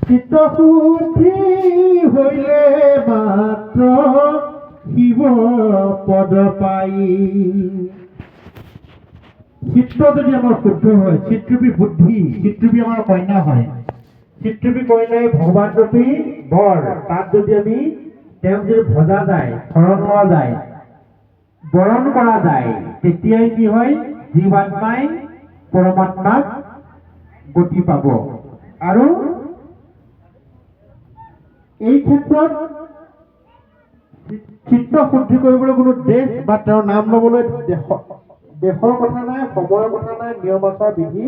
চিত্তশুদ্ধি হইলে মাত্ৰ শিৱ পদ পাই। চিত্ত যদি আমাৰ শুদ্ধ হয়, চিত্ৰূপী বুদ্ধি, চিত্ৰূপী আমাৰ কন্যা হয়, চিত্ৰূপী কন্যাই ভগৱান ৰূপী বৰ, তাত যদি আমি তেওঁক যদি ভজা যায়, শৰণ লোৱা যায়, বৰণ কৰা যায়, তেতিয়াই কি হয়, জীৱাত্মাই পৰমাত্মাক গতি পাব। আৰু এই ক্ষেত্ৰত চিত্ত শুদ্ধি কৰিবলৈ কোনো দেশ বা তেওঁৰ নাম ল'বলৈ দেশৰ কথা নাই, সময়ৰ কথা নাই, নিয়ম আচাৰ বিধি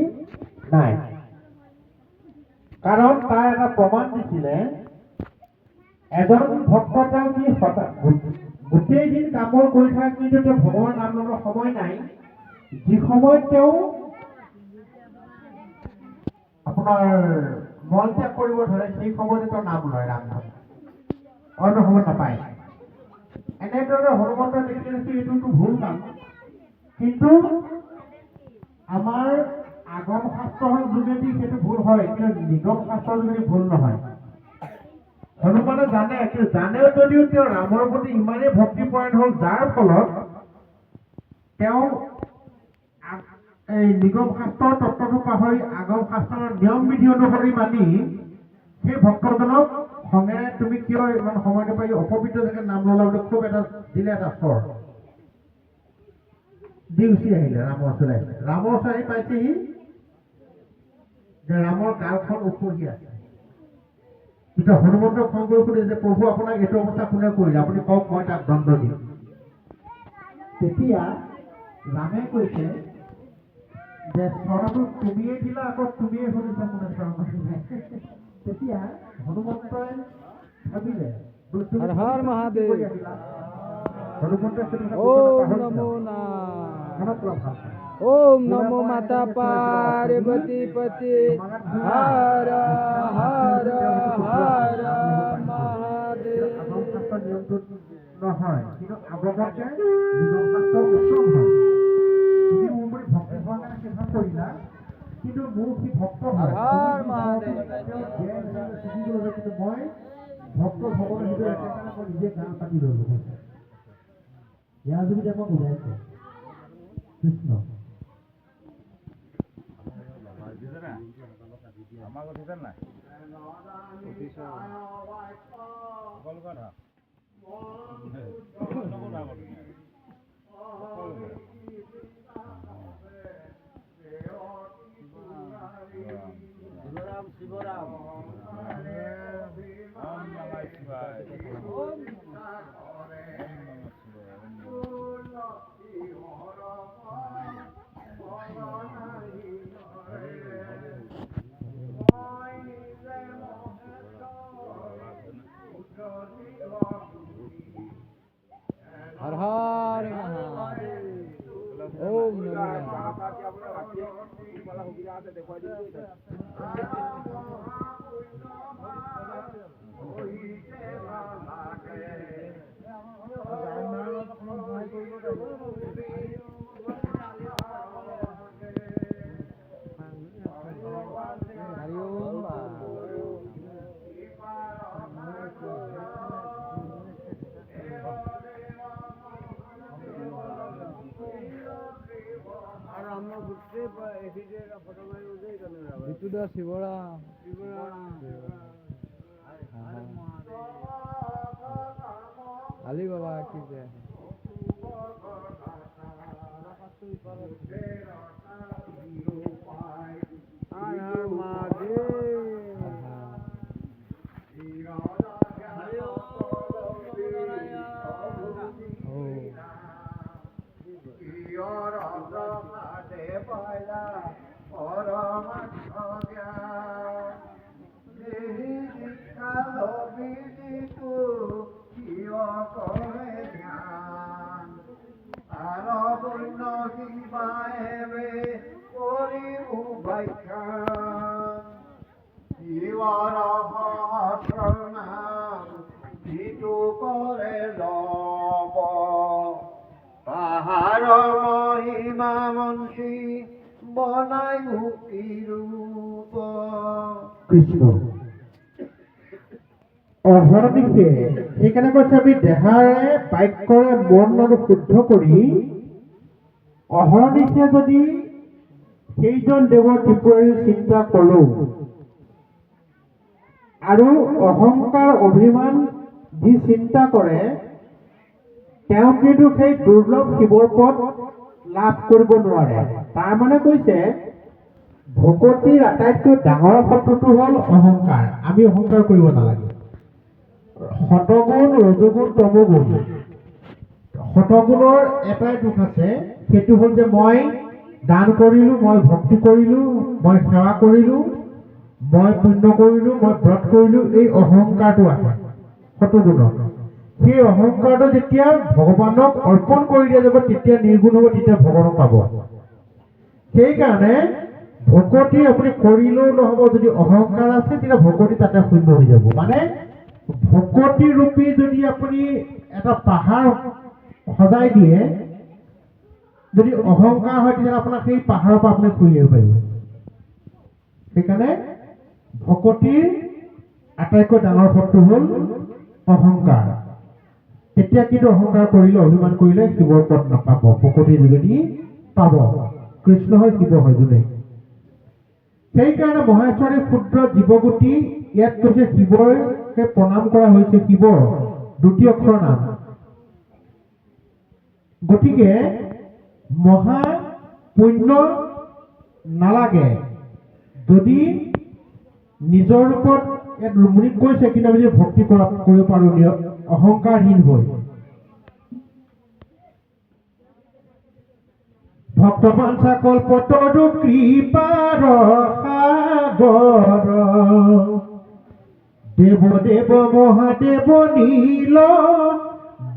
নাই। কাৰণ তাৰ এটা প্ৰমাণ দিছিলে, এজন ভক্ত তেওঁ কি গোটেই দিন কামৰ কৰি থকা, কিন্তু তেওঁ ভগৱানৰ নাম ল'বৰ সময় নাই। যি সময়ত তেওঁ আপোনাৰ মল ত্যাগ কৰিব ধৰে, সেই সময়তে তেওঁ নাম লয়, ৰাম নাম, অন্য সময় নাপায়। এনেদৰে হনুমন্তৰ দেখিলে এইটোতো ভুল কাম। কিন্তু আমাৰ আগম শাস্ত্ৰৰ যোগেদি সেইটো ভুল হয়, কিন্তু নিগম শাস্ত্ৰৰ যোগেদি ভুল নহয়। হনুমানে জানেও যদিও তেওঁ ৰামৰ প্ৰতি ইমানেই ভক্তিপৰায়ণ হ'ল, যাৰ ফলত তেওঁ এই নিগম শাস্ত্ৰৰ তত্ত্বটো পাহৰি আগম শাস্ত্ৰৰ নিয়ম বিধি অনুসৰি মানি সেই ভক্তজনক খঙেৰে তুমি কিয় ইমান সময় নাপাই অপবিত্ৰ জেগাত নাম ল'লা বুলি খুব এটা দিলে, এটা স্বৰ দি উচি আহিলে। ৰামৰ ওচৰলৈ আহিলে, ৰামৰ ওচৰ আহি পাইছেহি যে ৰামৰ গালখন উখহি আছে। তেতিয়া হনুমন্তক খং কৰি সুধিছে যে প্ৰভু, আপোনাক এইটো অৱস্থা কোনে কৰিলে, আপুনি কওক, মই তাক দণ্ড দিম। তেতিয়া ৰামে কৈছে যে স্বৰটো তুমিয়ে দিলা, আকৌ তুমিয়ে শুনিছা, কোনে স্বৰ মাৰিলে। তেতিয়া হনুমন্তই ভাবিলে, হৰ হৰ মহাদেৱ, ওম নমো ওম নমো মাতা পাৰ্বতী পতি হৰ হৰ হৰ মহাদেৱ। আগম শাস্ত্ৰৰ নিয়মটো নহয়, কিন্তু আগমতে নিগম শাস্ত্ৰৰ উত্তম হয়। তুমি মোৰ বুলি ভক্তি হোৱাৰ কাৰণে সেইখন কৰিলা, কিন্তু মোৰ কি ভক্ত হয়, কিন্তু মই ভক্ত ভগৱান সেইটো একেবাৰে মই নিজে গান পাতি ললো। ইয়াৰ যোগেদি আমাক বুজাইছে কৃষ্ণ। আমাক উঠিছে নাই? শিৱৰাম শিৱৰাম ওম নমঃ শিৱায়, ওম হৰ হৰ ওম শিৱৰাম আলি বাবা কি যায়। মহিমা মন্ত্ৰী বনাই মুক্তি ৰূপ কৃষ্ণ অহৰ্নিশে সেইকাৰণে কৈছে আমি দেহাৰে বাক্যৰে মন আৰু শুদ্ধ কৰি অহৰ্নিশে যদি সেইজন দেৱৰ ত্ৰিপুৰাৰীৰ চিন্তা কৰো আৰু অহংকাৰ অভিমান যি চিন্তা কৰে তেওঁ কিন্তু সেই দুৰ্লভ শিৱৰ পদ লাভ কৰিব নোৱাৰে। তাৰমানে কৈছে ভকতিৰ আটাইতকৈ ডাঙৰ শত্ৰুটো হ'ল অহংকাৰ। আমি অহংকাৰ কৰিব নালাগে। শতগুণ ৰজগুণ তমগুণ শতগুণৰ এটাই দুখ আছে, সেইটো হ'ল যে মই দান কৰিলো, মই ভক্তি কৰিলো, মই সেৱা কৰিলো, মই পুণ্য কৰিলো, মই ব্ৰত কৰিলো, এই অহংকাৰটো আছে শতগুণত। সেই অহংকাৰটো যেতিয়া ভগৱানক অৰ্পণ কৰি দিয়া যাব তেতিয়া নিৰ্গুণ হ'ব, তেতিয়া ভগৱানক পাব। সেইকাৰণে ভকতি আপুনি কৰিলেও নহ'ব, যদি অহংকাৰ আছে তেতিয়া ভকতি তাতে শূন্য হৈ যাব। মানে ভকতি ৰূপী যদি আপুনি এটা পাহাৰ সজাই দিয়ে, যদি অহংকাৰ হয় তেতিয়া আপোনাক সেই পাহাৰৰ পৰা আপুনি ঘূৰি আহিব পাৰিব। সেইকাৰণে ভকতিৰ আটাইতকৈ ডাঙৰ শত্ৰু হ'ল অহংকাৰ। তেতিয়া কিন্তু অহংকাৰ কৰিলে, অভিমান কৰিলে শিৱৰ পদ নাপাব, ভকতিৰ যোগেদি পাব। কৃষ্ণ হয় শিৱ হয় যোনে। সেইকাৰণে মহেশ্বৰী ক্ষুদ্ৰ জীৱগোটি ইয়াত কৈছে শিৱকে প্ৰণাম কৰা হৈছে। শিৱৰ দ্বিতীয় অক্ষৰ নাম। গতিকে মহা পুণ্য নালাগে যদি নিজৰ ৰূপত ইয়াত ৰুমুনিক কৈছে, কিন্তু আমি যদি ভক্তি কৰিব পাৰো অহংকাৰহীন হৈ। ভক্তবাঞ্ছা কল্পতৰু কৃপাৰ সাগৰ দেৱ দেৱ মহাদেৱ নীল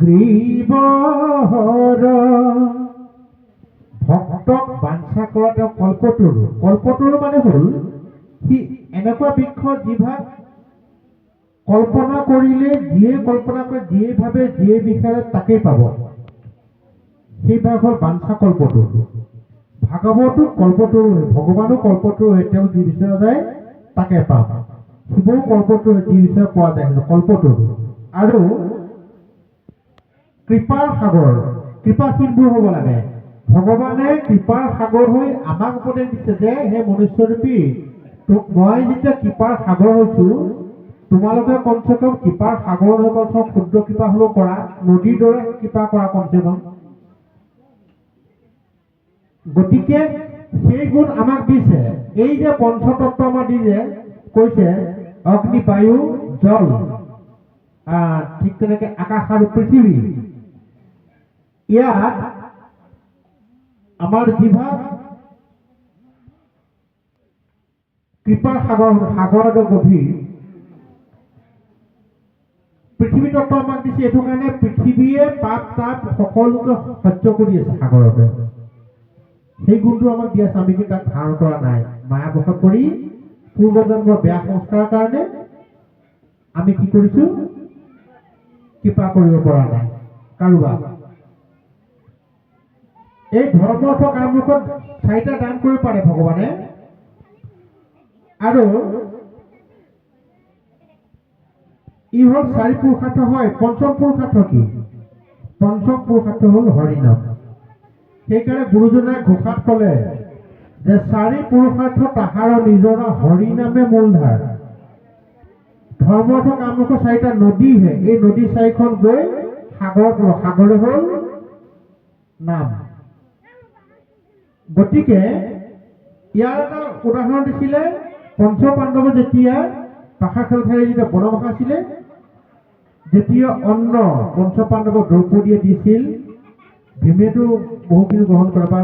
গ্ৰীৱহৰ। ভক্তক বাঞ্ছা কৰা তেওঁ কল্পতৰু। কল্পতৰু মানে হ'ল সি এনেকুৱা বৃক্ষ যিভাগ কল্পনা কৰিলে যিয়ে কল্পনা কৰে, যিয়ে ভাবে, যিয়ে বিচাৰে তাকেই পাব। সেই ভাগ হ'ল বাঞ্ছা কল্পতৰু। ভাগৱতো কল্পতৰু, ভগৱানো কল্পতৰু, তেওঁ যি বিচৰা যায় তাকে পাম। শিৱও কল্পতৰু, যি বিচাৰে পোৱা যায়, কল্পতৰু। আৰু কৃপাৰ সাগৰ, কৃপাশীলবোৰ হ'ব লাগে। ভগৱানে কৃপাৰ সাগৰ হৈ আমাক উপদেশ দিছে যে হে মনুষ্যৰূপী, মই যেতিয়া কৃপাৰ সাগৰ হৈছো, তোমালোকে কমচে কম কৃপাৰ সাগৰ হৈ কমচে ক্ষুদ্ৰ কৃপা হ'লেও কৰা, নদীৰ দৰে কৃপা কৰা কমচে কম। গতিকে সেই গুণ আমাক দিছে। এই যে পঞ্চতত্ব আমাক দিছে, কৈছে অগ্নি বায়ু জল, ঠিক তেনেকে আকাশ আৰু পৃথিৱী। ইয়াত আমাৰ যিভাগ কৃপাৰ সাগৰ, সাগৰৰ গভীৰ পৃথিৱী তত্ত্ব আমাক দিছে। এইটো কাৰণে পৃথিৱীয়ে পাপ তাপ সকলোকে সহ্য কৰি আছে সাগৰতে। সেই গুণটো আমাক দি আছে, আমি কিন্তু তাক ধাৰণ কৰা নাই। মায়াবশত কৰি পূৰ্বজন্মৰ বেয়া সংস্কাৰৰ কাৰণে আমি কি কৰিছো, কৃপা কৰিব পৰা নাই কাৰোবাক। এই ধৰ্ম অৰ্থ কামৰূপত 4টা দান কৰিব পাৰে ভগৱানে। আৰু ই হ'ল 4 পুৰুষাৰ্থ হয়। পঞ্চম পুৰুষাৰ্থ কি? পঞ্চম পুৰুষাৰ্থ হ'ল হৰিনাম। সেইকাৰণে গুৰুজনাই ঘোষাত ক'লে যে 4 পুৰুষাৰ্থ তাহাৰ নিজৰা, হৰিনামে মূলধাৰ। ধৰ্ম অৰ্থ কামৰূপ 4টা নদীহে, এই নদী 4খন গৈ সাগৰত, সাগৰে হ'ল নাম। গতিকে ইয়াৰ এটা উদাহৰণ দিছিলে, পঞ্চ পাণ্ডৱে যেতিয়া পাশা খেল খাই যেতিয়া বনবাস আছিলে, যেতিয়া অন্ন পঞ্চ পাণ্ডৱক দ্ৰৌপদীয়ে দিছিল, ভীমেতো বহুখিনি গ্ৰহণ কৰে বা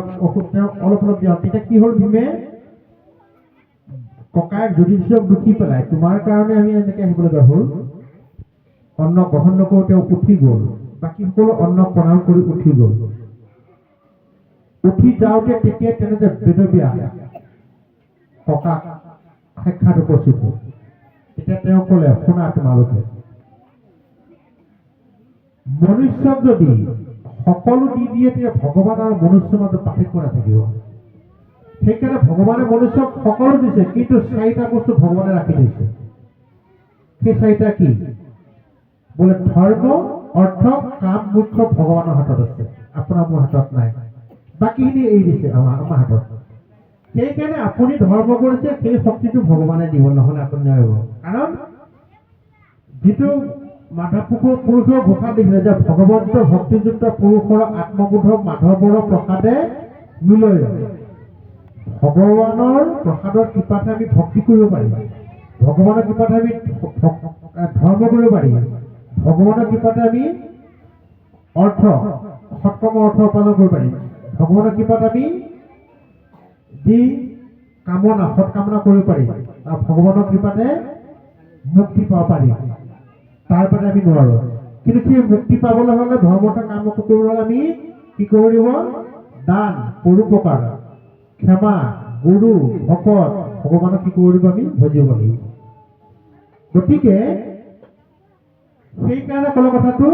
তেওঁ অলপ অলপ দিয়া। তেতিয়া কি হ'ল, ভীমে ককায়েক যুধিষ্ঠিৰক দুখি পেলাই, তোমাৰ কাৰণে আমি এনেকে আহিব লগা হ'ল, অন্ন গ্ৰহণ নকৰোঁ, তেওঁ উঠি গ'ল। বাকী সকলো অন্ন প্ৰণাম কৰি উঠি গ'ল। উঠি যাওঁতে তেতিয়া তেনেকে বেদব্যাস ককাক সাক্ষাৎ উপস্থিত হ'ল। তেতিয়া তেওঁ ক'লে, শুনা তোমালোকে, মনুষ্যক যদি সকলো দি দিয়ে তেতিয়া ভগৱান আৰু মনুষ্যৰ মাজত পাৰ্থক্য নাথাকিব। সেইকাৰণে ভগৱানে মনুষ্যক সকলো দিছে, কিন্তু চাৰিটা বস্তু ভগৱানে ৰাখি দিছে। সেই চাৰিটা কি? বোলে ধৰ্ম, অৰ্থ, কাম, মোক্ষ ভগৱানৰ হাতত আছে, আপোনাৰ মোৰ হাতত নাই। বাকীখিনি এৰি দিছে আমাৰ হাতত। সেইকাৰণে আপুনি ধৰ্ম কৰিছে, সেই শক্তিটো ভগৱানে দিব, নহ'লে আপুনি নোৱাৰিব। কাৰণ যিটো মাধৱ পুৰুষৰ ঘোষা দিছিলে যে ভগৱন্ত ভক্তিযুক্ত পুৰুষৰ আত্মবোধ মাধৱৰ প্ৰসাদে মিলয়। ভগৱানৰ প্ৰসাদৰ কৃপাতে আমি ভক্তি কৰিব পাৰিম, ভগৱানৰ কৃপাতে আমি ধৰ্ম কৰিব পাৰিম, ভগৱানৰ কৃপাতে আমি সৎকৰ্ম অৰ্থ উপাৰ্জন কৰিব পাৰিম, ভগৱানৰ কৃপাত আমি যি কামনা সৎকামনা কৰিব পাৰিম, আৰু ভগৱানৰ কৃপাতে মুক্তি পাব পাৰিম। তাৰ বাবে আমি নোৱাৰো। কিন্তু সেই মুক্তি পাবলৈ হ'লে ধৰ্মটা কাম কৰিবলৈ হ'লে আমি কি কৰিব লাগিব? দান, পৰোপকাৰ, ক্ষমা, গুৰু, ভকত, ভগৱানক কি কৰিব লাগিব? আমি ভজিব লাগিব। গতিকে সেইকাৰণে ক'লো কথাটো,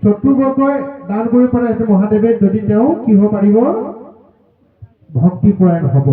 চতুৰ্বৰ্গই দান কৰিব পাৰে মহাদেৱে, যদি তেওঁ কি হ'ব পাৰিব? ভক্তিপৰায়ণ হ'ব।